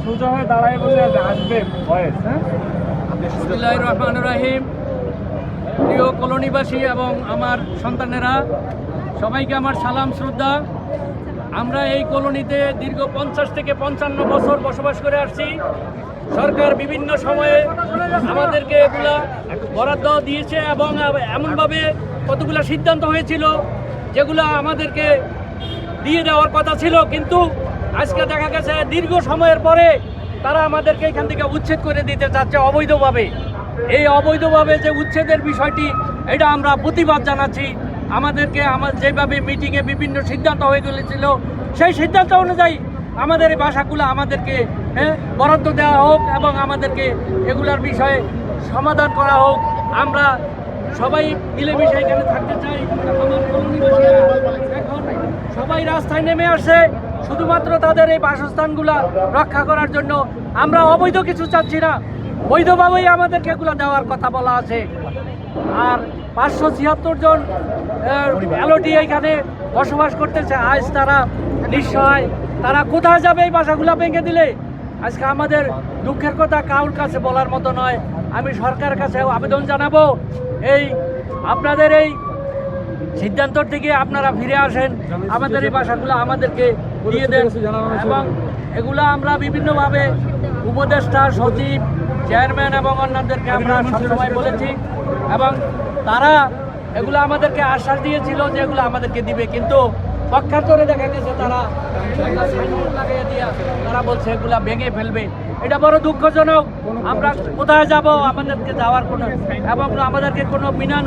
সোজা হয়ে দাঁড়ায় বলে আসবে ভয়েস। বিসমিল্লাহির রহমানির রহিম। প্রিয় কলোনিবাসী এবং আমার সন্তানেরা, সবাইকে আমার সালাম শ্রদ্ধা। আমরা এই কলোনিতে দীর্ঘ 50 থেকে 55 বছর বসবাস করে আসছি। সরকার বিভিন্ন সময়ে আমাদেরকে এগুলা বরাদ্দ দিয়েছে এবং এমনভাবে কতগুলো সিদ্ধান্ত হয়েছিল যেগুলো আমাদেরকে দিয়ে দেওয়ার কথা ছিল, কিন্তু আজকে দেখা গেছে দীর্ঘ সময়ের পরে তারা আমাদেরকে এখান থেকে উচ্ছেদ করে দিতে চাচ্ছে অবৈধভাবে। এই অবৈধভাবে যে উচ্ছেদের বিষয়টি, এটা আমরা প্রতিবাদ জানাচ্ছি। আমাদেরকে যেভাবে মিটিংয়ে বিভিন্ন সিদ্ধান্ত হয়ে গেছিল, সেই সিদ্ধান্ত অনুযায়ী আমাদের এই বাসাগুলো আমাদেরকে বরাদ্দ দেওয়া হোক এবং আমাদেরকে এগুলার বিষয়ে সমাধান করা হোক। আমরা সবাই মিলেমিশে এখানে থাকতে চাই। আমার কলোনিবাসীরা এখন সবাই রাস্তায় নেমে আসছে শুধুমাত্র তাদের এই বাসস্থানগুলা রক্ষা করার জন্য। আমরা অবৈধ কিছু চাচ্ছি না, বৈধভাবেই আমাদেরকে এগুলো দেওয়ার কথা বলা আছে। আর 576 জন এলওটি এখানে বসবাস করতেছে। আজ তারা নিঃসহায়, তারা কোথায় যাবে এই বাসাগুলো ভেঙে দিলে? আজকে আমাদের দুঃখের কথা কারোর কাছে বলার মতো নয়। আমি সরকারের কাছে আবেদন জানাবো, এই আপনাদের এই সিদ্ধান্তর থেকে আপনারা ফিরে আসেন, আমাদের এই বাসাগুলো আমাদেরকে দিয়ে দেন। এবং এগুলো আমরা বিভিন্নভাবে উপদেষ্টা, সচিব, চেয়ারম্যান এবং অন্যদেরকে আমরা সবসময় বলেছি এবং তারা এগুলো আমাদেরকে আশ্বাস দিয়েছিল যে এগুলো আমাদেরকে দিবে, কিন্তু পক্ষান্তরে দেখা গেছে তারা লাগিয়ে দিয়ে তারা বলছে এগুলা ভেঙে ফেলবে। এটা বড় দুঃখজনক। আমরা কোথায় যাব? আমাদেরকে যাওয়ার কোনো এবং আমাদেরকে কোনো বিনা